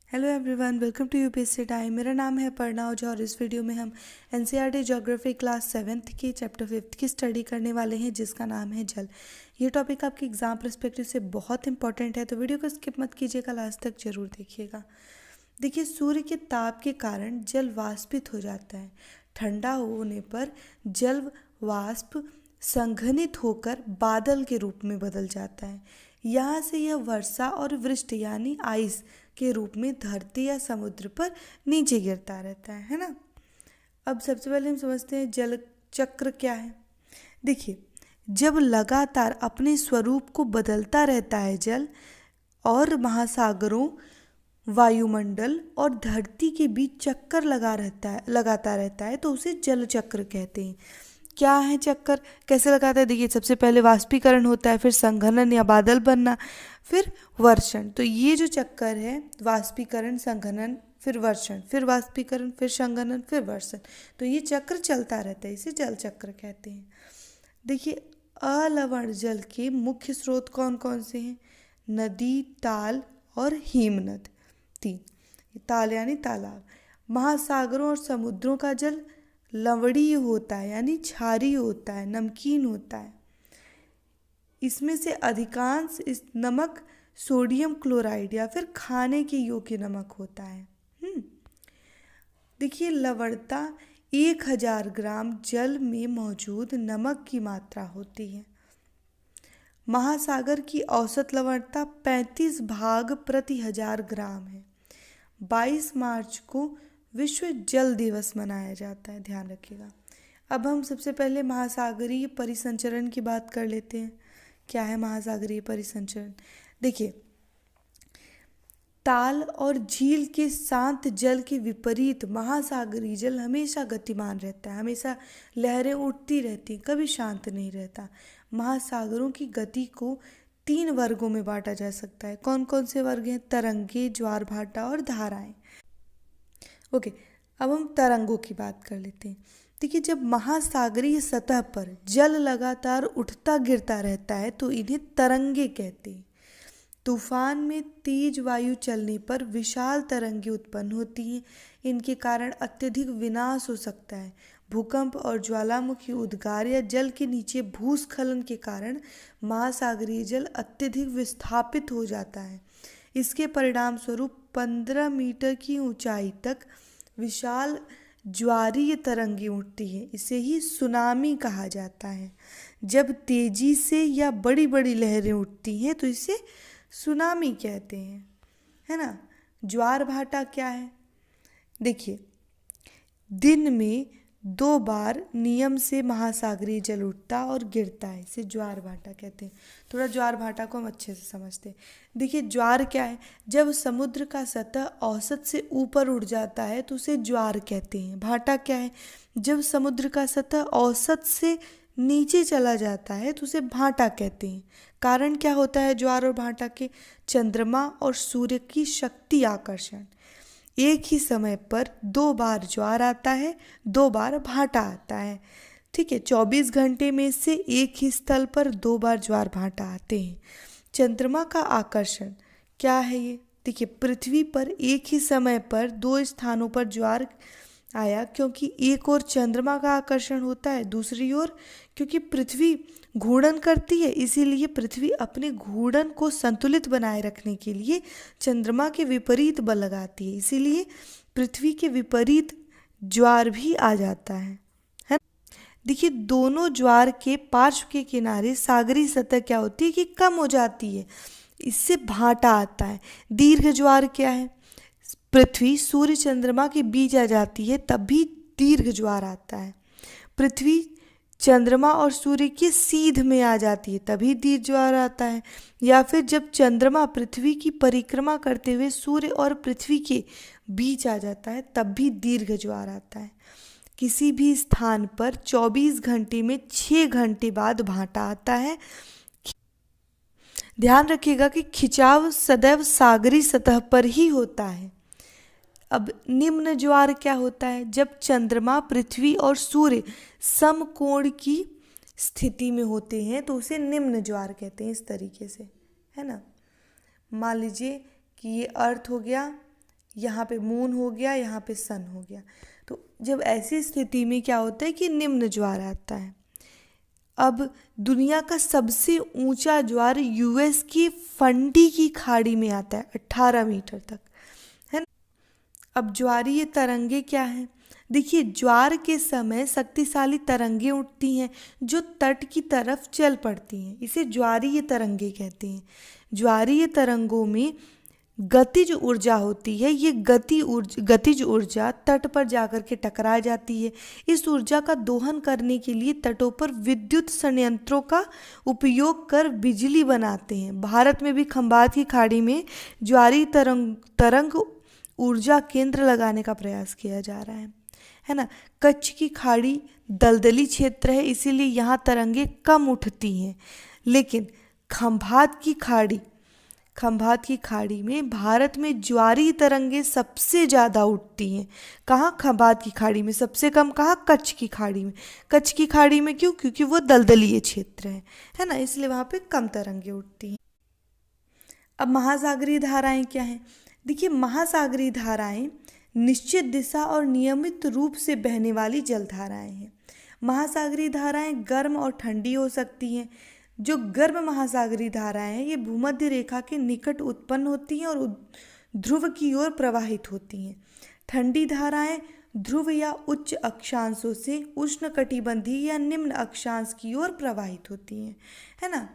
Hello everyone, welcome to UPSC time. मेरा नाम है पर्णा ओझा और इस वीडियो में हम एनसीईआरटी ज्योग्राफी क्लास 7th की चैप्टर 5th की स्टडी करने वाले हैं, जिसका नाम है जल। ये टॉपिक आपके एग्जाम पर्सपेक्टिव से बहुत इंपॉर्टेंट है, तो वीडियो को स्किप मत कीजिएगा, लास्ट तक जरूर देखिएगा। देखिए, सूर्य के ताप के कारण जल वाष्पित हो जाता है। ठंडा होने पर जल वाष्प संघनित होकर बादल के रूप में बदल जाता है। यहाँ से यह वर्षा और वृष्टि यानी आइस के रूप में धरती या समुद्र पर नीचे गिरता रहता है ना। अब सबसे पहले हम समझते हैं जल चक्र क्या है। देखिए, जब लगातार अपने स्वरूप को बदलता रहता है जल और महासागरों, वायुमंडल और धरती के बीच चक्कर लगाता रहता है तो उसे जल चक्र कहते हैं। क्या है चक्कर, कैसे लगाता है? देखिए, सबसे पहले वाष्पीकरण होता है, फिर संघनन या बादल बनना, फिर वर्षण। तो ये जो चक्कर है, वाष्पीकरण, संघनन, फिर वर्षण, फिर वाष्पीकरण, फिर संघनन, फिर वर्षण, तो ये चक्र चलता रहता है, इसे जल चक्र कहते हैं। देखिए, अलवण जल के मुख्य स्रोत कौन कौन से हैं? नदी, ताल और हिमनद। तीन, ताल यानी तालाब। महासागरों और समुद्रों का जल लवणीय होता है यानी क्षारीय होता है, नमकीन होता है। इसमें से अधिकांश इस नमक सोडियम क्लोराइड या फिर खाने के योग्य नमक होता है। देखिए, लवणता 1000 ग्राम जल में मौजूद नमक की मात्रा होती है। महासागर की औसत लवणता 35 भाग प्रति 1000 ग्राम है। 22 मार्च को विश्व जल दिवस मनाया जाता है, ध्यान रखिएगा। अब हम सबसे पहले महासागरीय परिसंचरण की बात कर लेते हैं। क्या है महासागरीय परिसंचरण? देखिए, ताल और झील के शांत जल के विपरीत महासागरीय जल हमेशा गतिमान रहता है, हमेशा लहरें उठती रहती, कभी शांत नहीं रहता। महासागरों की गति को 3 वर्गों में बांटा जा सकता है। कौन कौन से वर्ग हैं? तरंगे, ज्वार भाटा और धाराएं। ओके, अब हम तरंगों की बात कर लेते हैं। देखिए, जब महासागरीय सतह पर जल लगातार उठता गिरता रहता है तो इन्हें तरंगे कहते हैं। तूफान में तेज वायु चलने पर विशाल तरंगे उत्पन्न होती हैं। इनके कारण अत्यधिक विनाश हो सकता है। भूकंप और ज्वालामुखी उद्गार या जल के नीचे भूस्खलन के कारण महासागरीय जल अत्यधिक विस्थापित हो जाता है। इसके परिणाम स्वरूप 15 मीटर की ऊंचाई तक विशाल ज्वारीय तरंगे उठती है। इसे ही सुनामी कहा जाता है। जब तेजी से या बड़ी बड़ी लहरें उठती हैं तो इसे सुनामी कहते हैं, है ना। ज्वार भाटा क्या है? देखिए, दिन में 2 बार नियम से महासागरीय जल उठता और गिरता है, इसे ज्वार भाटा कहते हैं। थोड़ा ज्वार भाटा को हम अच्छे से समझते हैं। देखिए, ज्वार क्या है? जब समुद्र का सतह औसत से ऊपर उठ जाता है तो उसे ज्वार कहते हैं। भाटा क्या है? जब समुद्र का सतह औसत से नीचे चला जाता है तो उसे भाटा कहते हैं। कारण क्या होता है ज्वार और भाटा के? चंद्रमा और सूर्य की शक्ति आकर्षण। एक ही समय पर 2 बार ज्वार आता है, 2 बार भाटा आता है। ठीक है, 24 घंटे में से एक ही स्थल पर 2 बार ज्वार भाटा आते हैं। चंद्रमा का आकर्षण क्या है ये? देखिए, पृथ्वी पर एक ही समय पर 2 स्थानों पर ज्वार आया क्योंकि एक ओर चंद्रमा का आकर्षण होता है, दूसरी ओर क्योंकि पृथ्वी घूर्णन करती है, इसीलिए पृथ्वी अपने घूर्णन को संतुलित बनाए रखने के लिए चंद्रमा के विपरीत बल लगाती है, इसीलिए पृथ्वी के विपरीत ज्वार भी आ जाता है। देखिए, दोनों ज्वार के पार्श्व के किनारे सागरी सतह क्या होती है कि कम हो जाती है, इससे भाटा आता है। दीर्घ ज्वार क्या है? पृथ्वी सूर्य चंद्रमा के बीच आ जाती है तब भी दीर्घ ज्वार आता है। पृथ्वी चंद्रमा और सूर्य के सीध में आ जाती है तभी दीर्घ ज्वार आता है। या फिर जब चंद्रमा पृथ्वी की परिक्रमा करते हुए सूर्य और पृथ्वी के बीच आ जाता है तब भी दीर्घ ज्वार आता है। किसी भी स्थान पर 24 घंटे में 6 घंटे बाद भाटा आता है। ध्यान रखिएगा कि खिंचाव सदैव सागरी सतह पर ही होता है। अब निम्न ज्वार क्या होता है? जब चंद्रमा, पृथ्वी और सूर्य समकोण की स्थिति में होते हैं तो उसे निम्न ज्वार कहते हैं, इस तरीके से, है ना। मान लीजिए कि ये अर्थ हो गया, यहाँ पे मून हो गया, यहाँ पे सन हो गया। तो जब ऐसी स्थिति में क्या होता है कि निम्न ज्वार आता है। अब दुनिया का सबसे ऊंचा ज्वार यूएस की फंडी की खाड़ी में आता है 18 मीटर तक, है ना। अब ज्वारीय तरंगे क्या है? देखिए, ज्वार के समय शक्तिशाली तरंगे उठती हैं जो तट की तरफ चल पड़ती हैं, इसे ज्वारीय तरंगे कहते हैं। ज्वारीय तरंगों में गतिज ऊर्जा होती है। ये गतिज ऊर्जा तट पर जाकर के टकरा जाती है। इस ऊर्जा का दोहन करने के लिए तटों पर विद्युत संयंत्रों का उपयोग कर बिजली बनाते हैं। भारत में भी खंभात की खाड़ी में ज्वारीय तरंग ऊर्जा केंद्र लगाने का प्रयास किया जा रहा है ना। कच्छ की खाड़ी दलदली क्षेत्र है, इसीलिए यहाँ तरंगे कम उठती हैं। लेकिन खंभात की खाड़ी में भारत में ज्वारीय तरंगे सबसे ज़्यादा उठती हैं। कहाँ? खंभात की खाड़ी में। सबसे कम कहाँ? कच्छ की खाड़ी में। कच्छ की खाड़ी में क्यों? क्योंकि वो दलदलीय क्षेत्र है ना, इसलिए वहाँ पे कम तरंगे उठती हैं। अब महासागरीय धाराएं क्या हैं? देखिए, महासागरीय धाराएं निश्चित दिशा और नियमित रूप से बहने वाली जलधाराएं हैं। महासागरीय धाराएं गर्म और ठंडी हो सकती हैं। जो गर्म महासागरीय धाराएं हैं ये भूमध्य रेखा के निकट उत्पन्न होती हैं और ध्रुव की ओर प्रवाहित होती हैं। ठंडी धाराएं ध्रुव या उच्च अक्षांशों से उष्णकटिबंधीय या निम्न अक्षांश की ओर प्रवाहित होती हैं, है ना।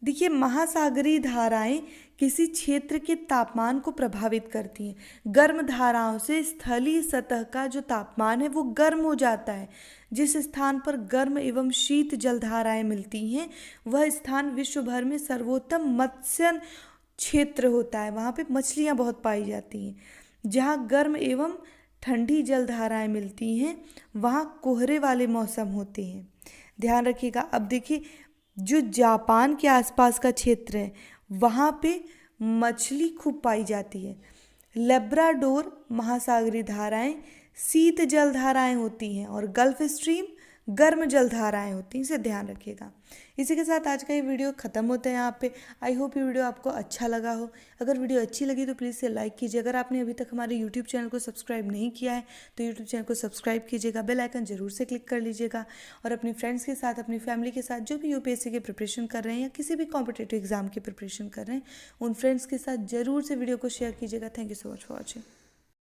देखिए, महासागरीय धाराएं किसी क्षेत्र के तापमान को प्रभावित करती हैं। गर्म धाराओं से स्थलीय सतह का जो तापमान है वो गर्म हो जाता है। जिस स्थान पर गर्म एवं शीत जलधाराएं मिलती हैं वह स्थान विश्व भर में सर्वोत्तम मत्स्य क्षेत्र होता है। वहाँ पे मछलियाँ बहुत पाई जाती हैं। जहाँ गर्म एवं ठंडी जलधाराएं मिलती हैं वहाँ कोहरे वाले मौसम होते हैं, ध्यान रखिएगा। अब देखिए, जो जापान के आसपास का क्षेत्र है वहाँ पे मछली खूब पाई जाती है। लेब्राडोर महासागरीय धाराएं शीत जलधाराएं होती हैं और गल्फ स्ट्रीम गर्म जलधाराएं होती हैं, इसे ध्यान रखिएगा। इसी के साथ आज का ये वीडियो ख़त्म होता है यहाँ पे। आई होप ये वीडियो आपको अच्छा लगा हो। अगर वीडियो अच्छी लगी तो प्लीज़ से लाइक कीजिए। अगर आपने अभी तक हमारे यूट्यूब चैनल को सब्सक्राइब नहीं किया है तो यूट्यूब चैनल को सब्सक्राइब कीजिएगा, बेल आइकन जरूर से क्लिक कर लीजिएगा। और अपने फ्रेंड्स के साथ, अपनी फैमिली के साथ जो भी यूपीएससी की प्रिपरेशन कर रहे हैं या किसी भी कॉम्पिटेटिव एग्जाम की प्रिपरेशन कर रहे हैं उन फ्रेंड्स के साथ ज़रूर से वीडियो को शेयर कीजिएगा। Thank you so much for watching.